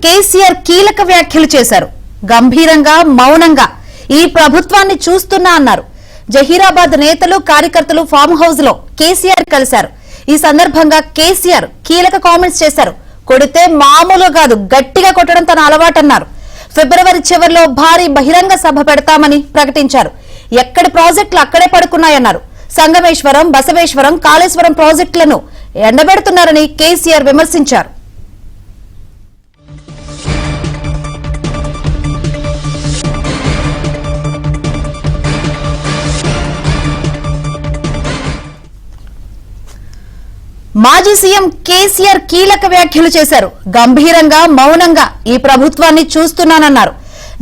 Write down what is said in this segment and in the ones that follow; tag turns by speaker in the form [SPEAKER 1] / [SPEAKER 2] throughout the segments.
[SPEAKER 1] కేసీఆర్ కీలక వ్యాఖ్యలు చేశారు. గంభీరంగా మౌనంగా ఈ ప్రభుత్వాన్ని చూస్తున్నా అన్నారు. జహీరాబాద్ నేతలు కార్యకర్తలు ఫామ్ హౌస్ లో కేసీఆర్ కలిశారు. ఈ సందర్భంగా కేసీఆర్ కీలక కామెంట్స్ చేశారు. కొడితే మామూలుగా కాదు, గట్టిగా కొట్టడం తన అలవాటన్నారు. ఫిబ్రవరి చివరిలో భారీ బహిరంగ సభ పెడతామని ప్రకటించారు. ఎక్కడి ప్రాజెక్టులు అక్కడే పడుకున్నాయన్నారు. సంగమేశ్వరం, బసవేశ్వరం, కాళేశ్వరం ప్రాజెక్టులను ఎండబెడుతున్నారని కేసీఆర్ విమర్శించారు. మాజీ సీఎం కేసీఆర్ కీలక వ్యాఖ్యలు చేశారు. గంభీరంగా మౌనంగా ఈ ప్రభుత్వాన్ని చూస్తున్నానన్నారు.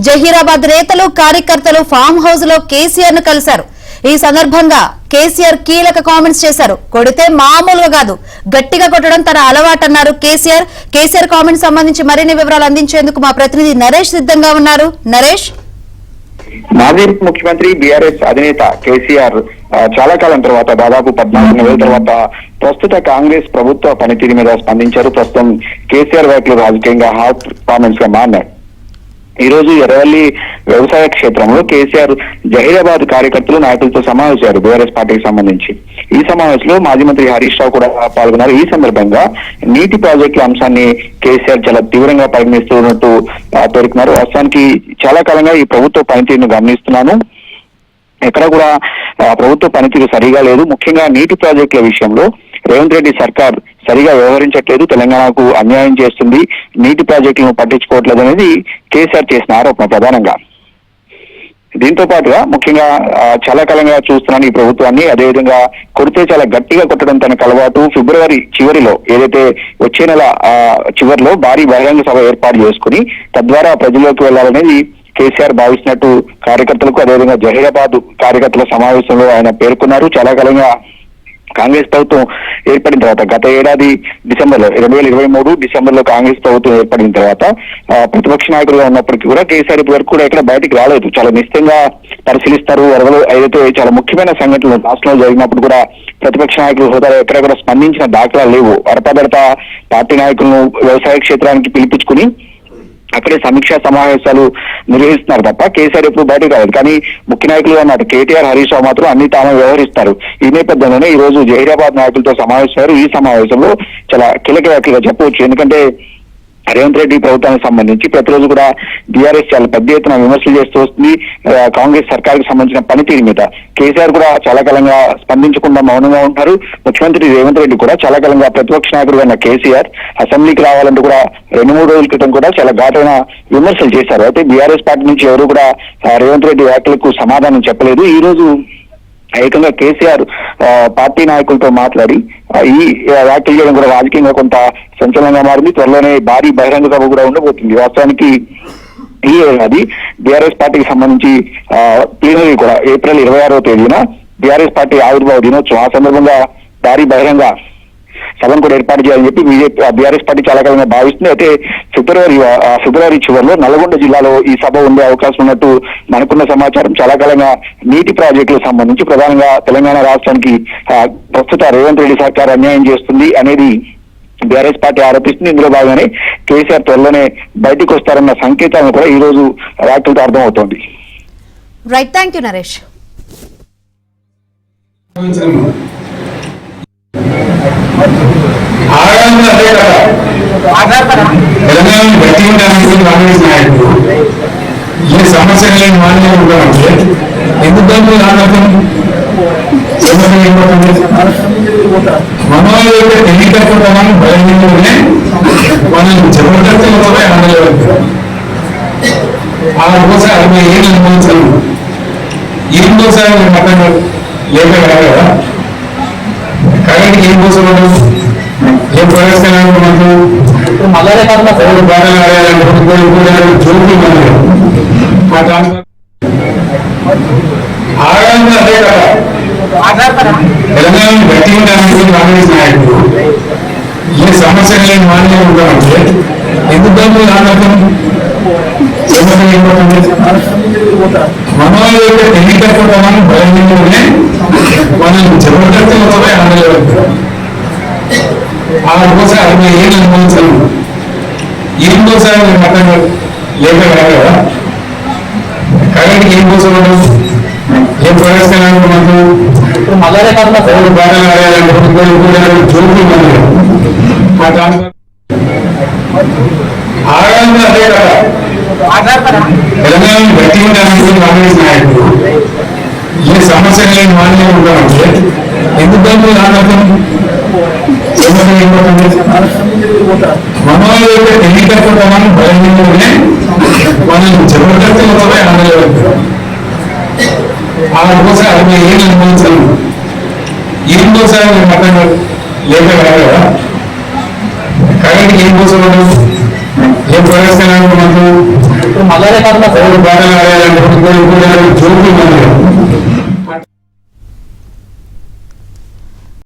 [SPEAKER 1] జహీరాబాద్ నేతలు కార్యకర్తలు ఫామ్ హౌస్ లో కేసీఆర్ ను కలిశారు. ఈ సందర్భంగా కేసీఆర్ కీలక కామెంట్స్ చేశారు. కొడితే మామూలుగా కాదు, గట్టిగా కొట్టడం తన అలవాటన్నారు కేసీఆర్ కామెంట్స్ సంబంధించి మరిన్ని వివరాలు అందించేందుకు మా ప్రతినిధి నరేష్ సిద్ధంగా ఉన్నారు. నరేష్,
[SPEAKER 2] మాజీ ముఖ్యమంత్రి బీఆర్ఎస్ అధినేత కేసీఆర్ చాలా కాలం తర్వాత దాదాపు 14 నెలల తర్వాత ప్రస్తుత కాంగ్రెస్ ప్రభుత్వ పనితీరు మీద స్పందించారు. ప్రస్తుతం కేసీఆర్ వ్యాఖ్యలు రాజకీయంగా హాట్ కామెంట్స్ గా మారినాయి. ఈ రోజు ఎర్రవల్లి వ్యవసాయ క్షేత్రంలో కేసీఆర్ జహీరాబాద్ కార్యకర్తలు నాయకులతో సమావేశారు బీఆర్ఎస్ పార్టీకి సంబంధించి. ఈ సమావేశంలో మాజీ మంత్రి హరీష్ రావు కూడా పాల్గొన్నారు. ఈ సందర్భంగా నీటి ప్రాజెక్టుల అంశాన్ని కేసీఆర్ చాలా తీవ్రంగా పరిగణిస్తున్నట్టు పేర్కొన్నారు. వాస్తవానికి చాలా కాలంగా ఈ ప్రభుత్వ పనితీరును గమనిస్తున్నాను, ఎక్కడ కూడా ప్రభుత్వ పనితీరు సరిగా లేదు. ముఖ్యంగా నీటి ప్రాజెక్టుల విషయంలో రేవంత్ రెడ్డి సర్కార్ సరిగా వ్యవహరించట్లేదు, తెలంగాణకు అన్యాయం చేస్తుంది, నీటి ప్రాజెక్టులను పట్టించుకోవట్లేదు అనేది కేసీఆర్ చేసిన ఆరోపణ ప్రధానంగా. దీంతో పాటుగా ముఖ్యంగా చాలా కాలంగా చూస్తున్నాను ఈ ప్రభుత్వాన్ని, అదేవిధంగా కొడితే చాలా గట్టిగా కొట్టడం తనకు అలవాటు. ఫిబ్రవరి చివరిలో ఏదైతే వచ్చే నెల చివరిలో భారీ బహిరంగ సభ ఏర్పాటు చేసుకుని తద్వారా ప్రజల్లోకి వెళ్లాలనేది కేసీఆర్ భావిస్తున్నట్టు కార్యకర్తలకు, అదేవిధంగా జహీరాబాద్ కార్యకర్తల సమావేశంలో ఆయన పేర్కొన్నారు. చాలా కాలంగా కాంగ్రెస్ ప్రభుత్వం ఏర్పడిన తర్వాత గత ఏడాది డిసెంబర్లో 2023 డిసెంబర్లో కాంగ్రెస్ ప్రభుత్వం ఏర్పడిన తర్వాత ప్రతిపక్ష నాయకులుగా ఉన్నప్పటికీ కూడా కేసీఆర్ ఇప్పటి వరకు కూడా ఎక్కడ బయటికి రాలేదు. చాలా నిశ్చితంగా పరిశీలిస్తారు. వరదలు ఏదైతే చాలా ముఖ్యమైన సంఘటనలు రాష్ట్రంలో జరిగినప్పుడు కూడా ప్రతిపక్ష నాయకులు హోదాలో ఎక్కడ కూడా స్పందించిన దాఖలాలు లేవు. అడపాదడపా పార్టీ నాయకులను వ్యవసాయ క్షేత్రానికి పిలిపించుకుని అక్కడే సమీక్షా సమావేశాలు నిర్వహిస్తున్నారు తప్ప కేసీఆర్ ఎప్పుడు బయటకు రాలేదు. కానీ ముఖ్య నాయకులుగా ఉన్నట్టు కేటీఆర్, హరీష్ రావు మాత్రం అన్ని తామే వ్యవహరిస్తారు. ఈ నేపథ్యంలోనే ఈ రోజు జహీరాబాద్ నాయకులతో సమావేశమయ్యారు. ఈ సమావేశంలో చాలా కీలక వ్యాఖ్యలుగా చెప్పవచ్చు. ఎందుకంటే రేవంత్ రెడ్డి ప్రభుత్వానికి సంబంధించి ప్రతిరోజు కూడా బీఆర్ఎస్ చాలా పెద్ద ఎత్తున విమర్శలు చేస్తూ వస్తుంది. కాంగ్రెస్ సర్కార్ కి సంబంధించిన పనితీరు మీద కేసీఆర్ కూడా చాలా కాలంగా స్పందించకుండా మౌనంగా ఉంటారు. ముఖ్యమంత్రి రేవంత్ రెడ్డి కూడా చాలా కాలంగా ప్రతిపక్ష నాయకుడుగా ఉన్న కేసీఆర్ అసెంబ్లీకి రావాలంటూ కూడా 2-3 రోజుల క్రితం కూడా చాలా ఘాటైన విమర్శలు చేశారు. అయితే బీఆర్ఎస్ పార్టీ నుంచి ఎవరు కూడా రేవంత్ రెడ్డి వ్యాఖ్యలకు సమాధానం చెప్పలేదు. ఈ రోజు ఏకంగా కేసీఆర్ పార్టీ నాయకులతో మాట్లాడి ఈ వ్యాఖ్యలు చేయడం కూడా రాజకీయంగా కొంత సంచలనంగా మారింది. త్వరలోనే భారీ బహిరంగ సభ కూడా ఉండబోతుంది. వాస్తవానికి ఈ ఏడాది బీఆర్ఎస్ పార్టీకి సంబంధించి ప్లీనరీ కూడా ఏప్రిల్ 26వ తేదీన బీఆర్ఎస్ పార్టీ ఆవిర్భావ దినోత్సవం, ఆ సందర్భంగా భారీ బహిరంగ సభను కూడా ఏర్పాటు చేయాలని చెప్పి బీఆర్ఎస్ పార్టీ చాలా కాలంగా భావిస్తుంది. అయితే ఫిబ్రవరి చివరిలో నల్గొండ జిల్లాలో ఈ సభ ఉండే అవకాశం ఉన్నట్టు మనకున్న సమాచారం. చాలా కాలంగా నీటి ప్రాజెక్టులకు సంబంధించి ప్రధానంగా తెలంగాణ రాష్ట్రానికి ప్రస్తుత రేవంత్ రెడ్డి సర్కార్ అన్యాయం చేస్తుంది అనేది బీఆర్ఎస్ పార్టీ ఆరోపిస్తుంది. ఇందులో భాగంగానే కేసీఆర్ త్వరలోనే బయటకు వస్తారన్న సంకేతాలను కూడా ఈ రోజు వ్యాఖ్యలతో అర్థమవుతోంది.
[SPEAKER 1] Right, thank you Naresh.
[SPEAKER 3] Telangana గట్టించడానికి కాంగ్రెస్ నాయకులు ఈ సమస్యలే మాన్యం ఉంటామంటే ఎందుకంటే మనవాళ్ళు అయితే తెలియకపోవడం భయంలోనే మనం జబర్దస్తిలోనే అందలేదు. ఆ కోసం 60 ఏళ్ళు అనుభవించాలి. ఏం కోసం పక్కన లేక కదా కరెంట్ ఏం కోసం ఏం ప్రవేశం తెలంగాణ గట్టించడానికి కాంగ్రెస్ నాయకులు ఈ సమస్యలే మాన్యం ఉంటామంటే ఎందుకంటే మనవాళ్ళు అయితే తెలియకపోవడం భయంలోనే మనం జబర్దస్తిలోనే అందలేదు. ఆ కోసం 60 ఏళ్ళు అనుభవించాలి. ఇంకోసారి అర్థం లేక కాదు కదా. కరెంట్ ఏం కోసం ఏం ప్రదర్శన మనకు బాటలు ఆడాలంటే జోకులు ఆడాలంటే అదే కదా. తెలంగాణ గట్టి ఉండడానికి కాంగ్రెస్ నాయకులు ఏ సమస్య లేని వాళ్ళే ఉంటామంటే ఎందుకంటే నాటకం సమస్య ఏమవుతుంది. మనవాళ్ళు అయితే తెలియకపోతామని భయంలోనే మనం జబర్దస్తిలోనే ఆడలేదు. ఆ కోసం అది ఏం అనుభవించాలి. ఇంకోసారి అర్థం లేక కాదు కదా. కరెంట్ ఏం కోసం ఏం ప్రదర్శన మనకు బాటలు ఆడాలంటే జోకులు